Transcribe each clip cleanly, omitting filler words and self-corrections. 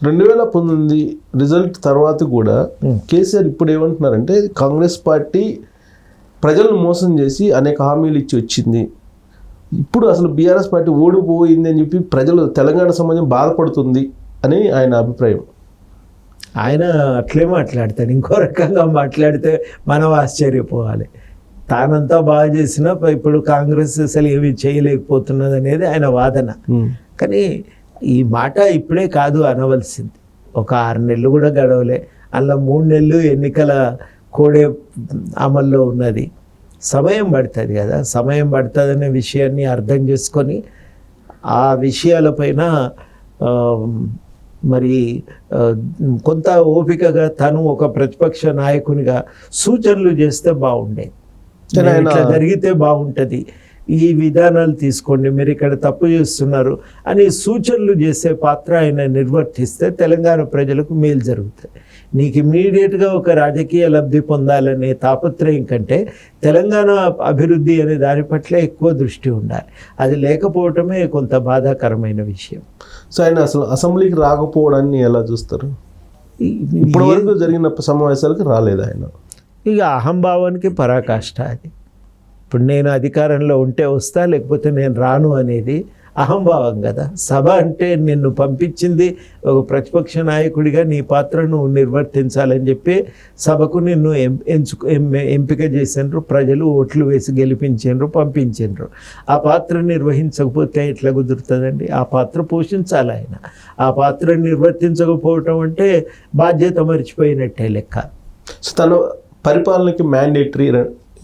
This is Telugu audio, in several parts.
2019 రిజల్ట్ తర్వాత కూడా కేసీఆర్ ఇప్పుడు ఏమంటున్నారంటే కాంగ్రెస్ పార్టీ ప్రజలను మోసం చేసి అనేక హామీలు ఇచ్చి వచ్చింది. ఇప్పుడు అసలు బీఆర్ఎస్ పార్టీ ఓడిపోయింది అని చెప్పి ప్రజలు తెలంగాణ సమాజం బాధపడుతుంది అని ఆయన అభిప్రాయం. ఆయన అట్లే మాట్లాడతాడు. ఇంకో రకంగా మాట్లాడితే మనం ఆశ్చర్యపోవాలి. తానంతా బాగా చేసినా ఇప్పుడు కాంగ్రెస్ అసలు ఏమీ చేయలేకపోతున్నది అనేది ఆయన వాదన. కానీ ఈ మాట ఇప్పుడే కాదు అనవలసింది. ఒక 6 నెలలు కూడా గడవలే, అలా 3 నెలలు ఎన్నికల కోడే అమల్లో ఉన్నది. సమయం పడుతుంది కదా, సమయం పడుతుందనే విషయాన్ని అర్థం చేసుకొని ఆ విషయాలపైన మరి కొంత ఓపికగా తను ఒక ప్రతిపక్ష నాయకునిగా సూచనలు చేస్తే బాగుండేది. ఇట్లా జరిగితే బాగుంటుంది, ఈ విధానాలు తీసుకోండి, మీరు ఇక్కడ తప్పు చేస్తున్నారు అని సూచనలు చేసే పాత్ర ఆయన నిర్వర్తిస్తే తెలంగాణ ప్రజలకు మేలు జరుగుతుంది. నీకు ఇమ్మీడియట్గా ఒక రాజకీయ లబ్ధి పొందాలనే తాపత్రయం కంటే తెలంగాణ అభివృద్ధి అనే దాని పట్ల ఎక్కువ దృష్టి ఉండాలి. అది లేకపోవటమే కొంత బాధాకరమైన విషయం. సో ఆయన అసలు అసెంబ్లీకి రాకపోవడాన్ని ఎలా చూస్తారు? ఇప్పటివరకు జరిగిన సమావేశాలకు రాలేదు ఆయన. ఇక అహంభావానికి పరాకాష్ట అది. ఇప్పుడు నేను అధికారంలో ఉంటే వస్తా, లేకపోతే నేను రాను అనేది అహంభావం కదా. సభ అంటే నిన్ను పంపించింది ఒక ప్రతిపక్ష నాయకుడిగా నీ పాత్రను నిర్వర్తించాలని చెప్పి సభకు నిన్ను ఎంపిక చేసినారు, ప్రజలు ఓట్లు వేసి గెలిపించారు, పంపించారు. ఆ పాత్ర నిర్వహించకపోతే ఎట్లా కుదురుతుందండి? ఆ పాత్ర పోషించాలి ఆయన. ఆ పాత్ర నిర్వర్తించకపోవటం అంటే బాధ్యత మర్చిపోయినట్టే లెక్క. తన పరిపాలనకి మ్యాండేటరీ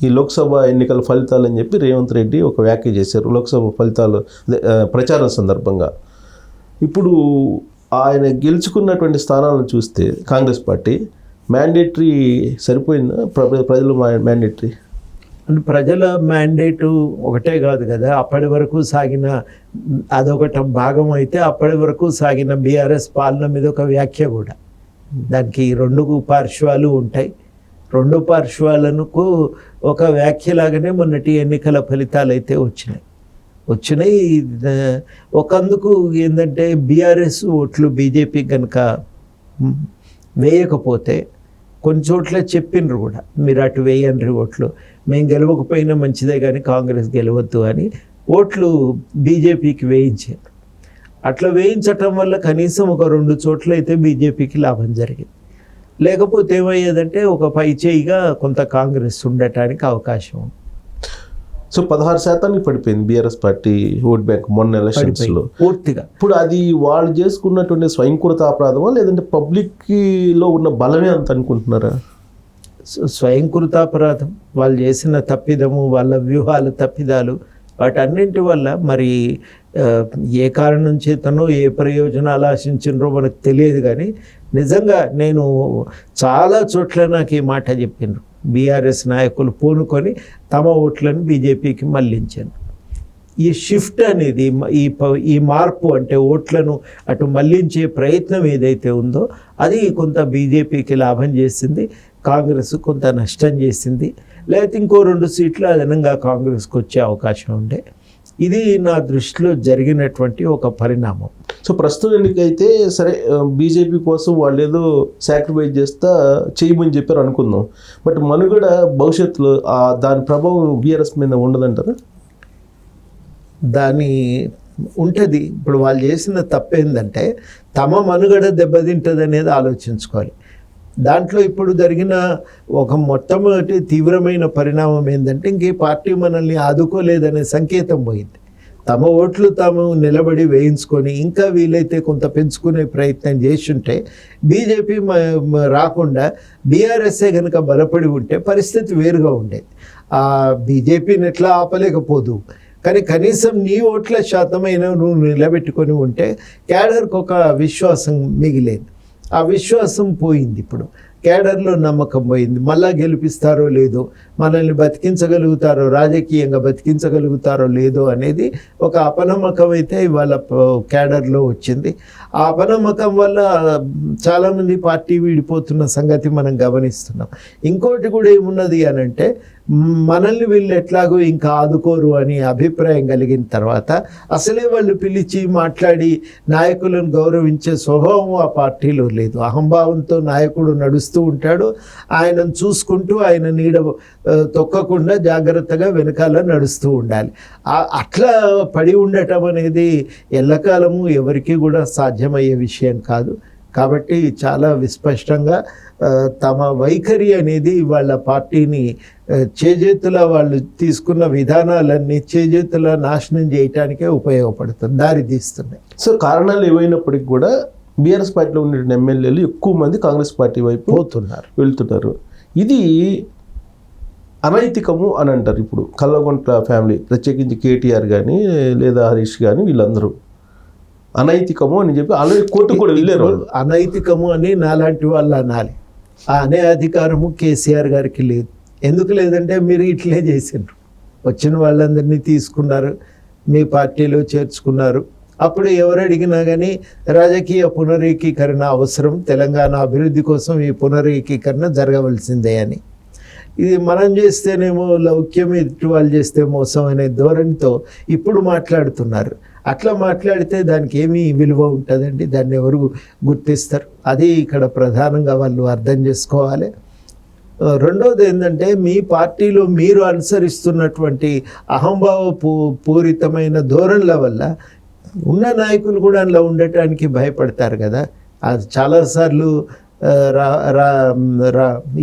ఈ లోక్సభ ఎన్నికల ఫలితాలు అని చెప్పి రేవంత్ రెడ్డి ఒక వ్యాఖ్య చేశారు లోక్సభ ఫలితాలు ప్రచారం సందర్భంగా. ఇప్పుడు ఆయన గెలుచుకున్నటువంటి స్థానాలను చూస్తే కాంగ్రెస్ పార్టీ మ్యాండేటరీ సరిపోయిందా? ప్రజలు మ్యాండేటరీ అంటే ప్రజల మ్యాండేటు ఒకటే కాదు కదా. అప్పటి వరకు సాగిన అదొకటి భాగం అయితే అప్పటి వరకు సాగిన బీఆర్ఎస్ పాలన మీద ఒక వ్యాఖ్య కూడా. దానికి 2 పార్శ్వాలు ఉంటాయి. 2 పార్శ్వాలకు ఒక వ్యాఖ్యలాగానే మొన్నటి ఎన్నికల ఫలితాలు అయితే వచ్చినాయి. ఒకందుకు ఏంటంటే బీఆర్ఎస్ ఓట్లు బీజేపీ కనుక వేయకపోతే కొన్ని చోట్ల చెప్పిండ్రు కూడా, మీరు అటు వేయండి ఓట్లు, మేము గెలవకపోయినా మంచిదే కానీ కాంగ్రెస్ గెలవద్దు అని ఓట్లు బీజేపీకి వేయించారు. అట్లా వేయించటం వల్ల కనీసం ఒక 2 చోట్ల అయితే బీజేపీకి లాభం జరిగింది. లేకపోతే ఏమయ్యేదంటే ఒక పై చేయిగా కొంత కాంగ్రెస్ ఉండటానికి అవకాశం ఉంది. సో 16% పడిపోయింది బీఆర్ఎస్ పార్టీ ఓట్ బ్యాంక్ మొన్న ఎలక్షన్స్లో పూర్తిగా. ఇప్పుడు అది వాళ్ళు చేసుకున్నటువంటి స్వయంకృత అపరాధమా, లేదంటే పబ్లిక్లో ఉన్న బలమే అంత అనుకుంటున్నారా? స్వయంకృతాపరాధం, వాళ్ళు చేసిన తప్పిదము, వాళ్ళ వ్యూహాల తప్పిదాలు, వాటన్నింటి వల్ల మరి ఏ కారణం చేతనో ఏ ప్రయోజనాలు ఆశించినరో మనకు తెలియదు. కానీ నిజంగా నేను చాలా చోట్ల నాకు ఈ మాట చెప్పిండ్రు. బీఆర్ఎస్ నాయకులు పూనుకొని తమ ఓట్లను బీజేపీకి మళ్లించారు. ఈ షిఫ్ట్ అనేది, ఈ మార్పు అంటే ఓట్లను అటు మళ్లించే ప్రయత్నం ఏదైతే ఉందో అది కొంత బీజేపీకి లాభం చేసింది, కాంగ్రెస్ కొంత నష్టం చేసింది. లేకపోతే ఇంకో 2 సీట్లు అదనంగా కాంగ్రెస్కి వచ్చే అవకాశం ఉండే. ఇది నా దృష్టిలో జరిగినటువంటి ఒక పరిణామం. సో ప్రస్తుతం ఎన్నికైతే సరే బీజేపీ కోసం వాళ్ళు ఏదో సాక్రిఫైస్ చేస్తా చేయమని చెప్పారు అనుకుందాం. బట్ మనుగడ భవిష్యత్తులో దాని ప్రభావం బీఆర్ఎస్ మీద ఉండదంటారా? దాని ఉంటుంది. ఇప్పుడు వాళ్ళు చేసిన తప్పేందంటే తమ మనుగడ దెబ్బతింటుంది అనేది ఆలోచించుకోవాలి. దాంట్లో ఇప్పుడు జరిగిన ఒక మొట్టమొదటి తీవ్రమైన పరిణామం ఏంటంటే ఇంకే పార్టీ మనల్ని ఆదుకోలేదనే సంకేతం పోయింది. తమ ఓట్లు తాము నిలబడి వేయించుకొని ఇంకా వీలైతే కొంత పెంచుకునే ప్రయత్నం చేస్తుంటే బీజేపీ రాకుండా బీఆర్ఎస్ఏ కనుక బలపడి ఉంటే పరిస్థితి వేరుగా ఉండేది. ఆ బీజేపీని ఎట్లా ఆపలేకపోదు, కానీ కనీసం నీ ఓట్ల శాతమైన నువ్వు నిలబెట్టుకొని ఉంటే క్యాడర్కి ఒక విశ్వాసం మిగిలేదు. ఆ విశ్వాసం పోయింది. ఇప్పుడు కేడర్లో నమ్మకం పోయింది. మళ్ళా గెలిపిస్తారో లేదో, మనల్ని బతికించగలుగుతారో, రాజకీయంగా బతికించగలుగుతారో లేదో అనేది ఒక అపనమ్మకం అయితే ఇవాళ కేడర్లో వచ్చింది. ఆ అపనమ్మకం వల్ల చాలామంది పార్టీ విడిపోతున్న సంగతి మనం గమనిస్తున్నాం. ఇంకోటి కూడా ఏమున్నది అని అంటే, మనల్ని వీళ్ళు ఎట్లాగో ఇంకా ఆదుకోరు అని అభిప్రాయం కలిగిన తర్వాత అసలే వాళ్ళు పిలిచి మాట్లాడి నాయకులను గౌరవించే స్వభావం ఆ పార్టీలో లేదు. అహంభావంతో నాయకుడు నడుస్తూ ఉంటాడు, ఆయనను చూసుకుంటూ ఆయన నీడ తొక్కకుండా జాగ్రత్తగా వెనకాల నడుస్తూ ఉండాలి. అట్లా పడి ఉండటం అనేది ఎల్లకాలము ఎవరికీ కూడా సాధ్యమయ్యే విషయం కాదు. కాబట్టి చాలా విస్పష్టంగా తమ వైఖరి అనేది వాళ్ళ పార్టీని చేజేతుల వాళ్ళు తీసుకున్న విధానాలన్నీ చేజేతుల నాశనం చేయటానికే ఉపయోగపడుతుంది, దారి తీస్తున్నాయి. సో కారణాలు ఏవైనప్పటికీ కూడా బీఆర్ఎస్ పార్టీలో ఉన్న ఎమ్మెల్యేలు ఎక్కువ మంది కాంగ్రెస్ పార్టీ వైపు వెళ్తున్నారు. ఇది అనైతికము అని అంటారు. ఇప్పుడు కల్వకుంట్ల ఫ్యామిలీ, ప్రత్యేకించి కేటీఆర్ కానీ లేదా హరీష్ కానీ, వీళ్ళందరూ అనైతికము అని చెప్పి ఆల్రెడీ కోర్టు కూడా వెళ్ళారు. అనైతికము అని నాలాంటి వాళ్ళు అనాలి. అనే అధికారము కేసీఆర్ గారికి లేదు. ఎందుకు లేదంటే మీరు ఇట్లే చేసిండ్రు, వచ్చిన వాళ్ళందరినీ తీసుకున్నారు, మీ పార్టీలో చేర్చుకున్నారు. అప్పుడు ఎవరు అడిగినా కానీ రాజకీయ పునరేకీకరణ అవసరం, తెలంగాణ అభివృద్ధి కోసం ఈ పునరేకీకరణ జరగవలసిందే అని. ఇది మనం చేస్తేనేమో లౌక్యం, ఎదుటి వాళ్ళు చేస్తే మోసం అనే ధోరణితో ఇప్పుడు మాట్లాడుతున్నారు. అట్లా మాట్లాడితే దానికి ఏమీ విలువ ఉంటుందండి? దాన్ని ఎవరు గుర్తిస్తారు? అది ఇక్కడ ప్రధానంగా వాళ్ళు అర్థం చేసుకోవాలి. రెండవది ఏంటంటే, మీ పార్టీలో మీరు అనుసరిస్తున్నటువంటి అహంభావ పూరితమైన ధోరణుల వల్ల ఉన్న నాయకులు కూడా అందులో ఉండటానికి భయపడతారు కదా. అది చాలాసార్లు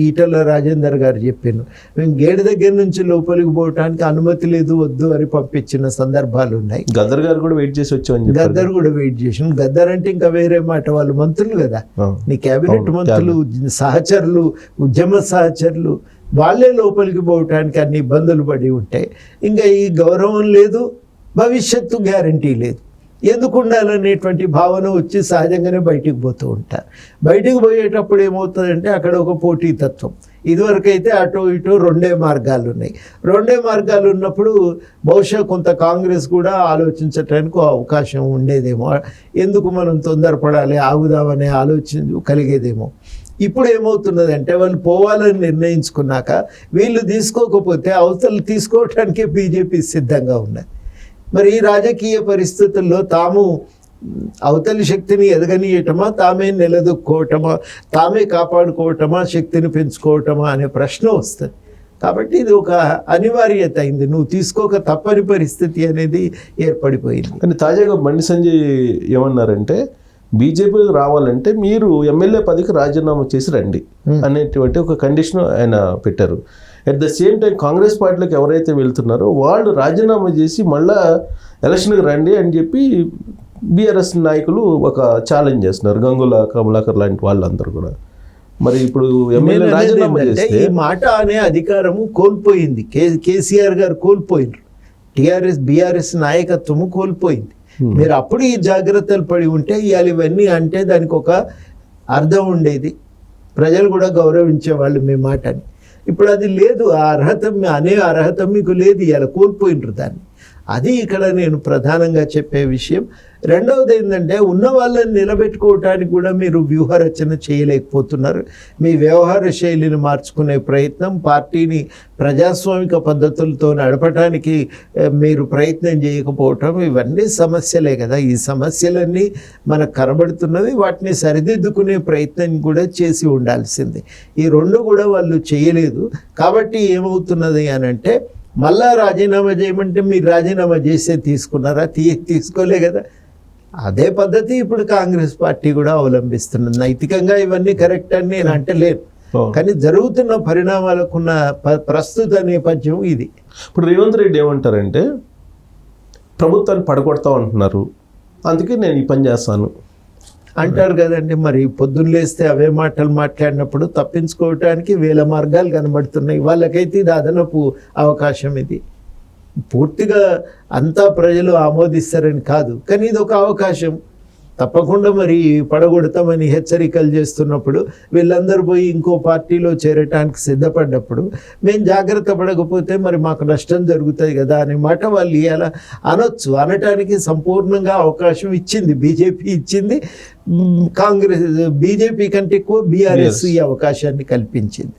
ఈటల రాజేందర్ గారు చెప్పాను, మేము గేట్ దగ్గర నుంచి లోపలికి పోవటానికి అనుమతి లేదు, వద్దు అని పంపించిన సందర్భాలు ఉన్నాయి. గద్దర్ గారు కూడా వెయిట్ చేసి వచ్చామని. గద్దర్ కూడా వెయిట్ చేసాను. గద్దర్ అంటే ఇంకా వేరే మాట, వాళ్ళు మంత్రులు కదా, నీ క్యాబినెట్ మంత్రులు, సహచరులు, ఉద్యమ సహచరులు, వాళ్ళే లోపలికి పోవటానికి అన్ని ఇబ్బందులు పడి ఉంటాయి. ఇంకా ఈ గౌరవం లేదు, భవిష్యత్తు గ్యారంటీ లేదు. ఎందుకు ఉండాలనేటువంటి భావన వచ్చి సహజంగానే బయటికి పోతూ ఉంటారు. బయటికి పోయేటప్పుడు ఏమవుతుందంటే అక్కడ ఒక పోటీతత్వం. ఇదివరకైతే అటో ఇటో రెండే మార్గాలు ఉన్నాయి. రెండే మార్గాలు ఉన్నప్పుడు బహుశా కొంత కాంగ్రెస్ కూడా ఆలోచించటానికి అవకాశం ఉండేదేమో, ఎందుకు మనం తొందరపడాలి, ఆగుదామనే ఆలోచన కలిగేదేమో. ఇప్పుడు ఏమవుతున్నదంటే, వాళ్ళు పోవాలని నిర్ణయించుకున్నాక వీళ్ళు తీసుకోకపోతే అవతలు తీసుకోవటానికే బీజేపీ సిద్ధంగా ఉన్నది. మరి ఈ రాజకీయ పరిస్థితుల్లో తాము అవతలి శక్తిని ఎదగనీయటమా, తామే నిలదొక్కోవటమా, తామే కాపాడుకోవటమా, శక్తిని పెంచుకోవటమా అనే ప్రశ్న వస్తుంది. కాబట్టి ఇది ఒక అనివార్యత అయింది, నువ్వు తీసుకోక తప్పని పరిస్థితి అనేది ఏర్పడిపోయింది. కానీ తాజాగా బండి సంజయ్ ఏమన్నారంటే, బీజేపీ రావాలంటే మీరు ఎమ్మెల్యే పదవికి రాజీనామా చేసి రండి అనేటువంటి ఒక కండిషన్ ఆయన పెట్టారు. At the same time Congress పార్టీలోకి ఎవరైతే వెళ్తున్నారో వాళ్ళు రాజీనామా చేసి మళ్ళా ఎలక్షన్కి రండి అని చెప్పి బీఆర్ఎస్ నాయకులు ఒక ఛాలెంజ్ చేస్తున్నారు, గంగుల కమలాకర్ లాంటి వాళ్ళందరూ కూడా. మరి ఇప్పుడు ఎమ్మెల్యే రాజీనామా చేస్తే ఈ మాట అనే అధికారము కోల్పోయింది, కేసీఆర్ గారు కోల్పోయిండ్రు, బీఆర్ఎస్ నాయకత్వము కోల్పోయింది. మీరు అప్పుడు ఈ జాగ్రత్తలు పడి ఉంటే ఇవాళ ఇవన్నీ అంటే దానికి ఒక అర్థం ఉండేది, ప్రజలు కూడా గౌరవించేవాళ్ళు మీ మాటని. ఇప్పుడు అది లేదు, ఆ అర్హత అనే అర్హత మీకు లేదు, ఇవాళ కోల్పోయినరు దాన్ని. అది ఇక్కడ నేను ప్రధానంగా చెప్పే విషయం. రెండవది ఏంటంటే, ఉన్న వాళ్ళని నిలబెట్టుకోవటానికి కూడా మీరు వ్యూహరచన చేయలేకపోతున్నారు. మీ వ్యవహార శైలిని మార్చుకునే ప్రయత్నం, పార్టీని ప్రజాస్వామిక పద్ధతులతో నడపడానికి మీరు ప్రయత్నం చేయకపోవటం, ఇవన్నీ సమస్యలే కదా. ఈ సమస్యలన్నీ మనకు కనబడుతున్నవి, వాటిని సరిదిద్దుకునే ప్రయత్నం కూడా చేసి ఉండాల్సింది. ఈ రెండు కూడా వాళ్ళు చేయలేదు. కాబట్టి ఏమవుతున్నది అని అంటే, మళ్ళా రాజీనామా చేయమంటే మీరు రాజీనామా చేసే తీసుకున్నారా? తీసుకోలే కదా. అదే పద్ధతి ఇప్పుడు కాంగ్రెస్ పార్టీ కూడా అవలంబిస్తున్నది. నైతికంగా ఇవన్నీ కరెక్ట్ అని నేను అంటలేను, కానీ జరుగుతున్న పరిణామాలకున్న ప్రస్తుత నేపథ్యం ఇది. ఇప్పుడు రేవంత్ రెడ్డి ఏమంటారంటే, ప్రభుత్వాన్ని పడగొడతా ఉంటున్నారు, అందుకే నేను ఈ పని చేస్తాను అంటారు కదండి. మరి పొద్దున్న లేస్తే అవే మాటలు మాట్లాడినప్పుడు తప్పించుకోవటానికి వేల మార్గాలు కనబడుతున్నాయి. వాళ్ళకైతే ఇది అదనపు అవకాశం. ఇది పూర్తిగా అంతా ప్రజలు ఆమోదిస్తారని కాదు, కానీ ఇది ఒక అవకాశం. తప్పకుండా మరి పడగొడతామని హెచ్చరికలు చేస్తున్నప్పుడు వీళ్ళందరూ పోయి ఇంకో పార్టీలో చేరటానికి సిద్ధపడ్డప్పుడు మేము జాగ్రత్త పడకపోతే మరి మాకు నష్టం జరుగుతుంది కదా అనే మాట వాళ్ళు ఇలా అనొచ్చు. అనటానికి సంపూర్ణంగా అవకాశం ఇచ్చింది బీజేపీ ఇచ్చింది. కాంగ్రెస్ బీజేపీ కంటే ఎక్కువ బీఆర్ఎస్ ఈ అవకాశాన్ని కల్పించింది.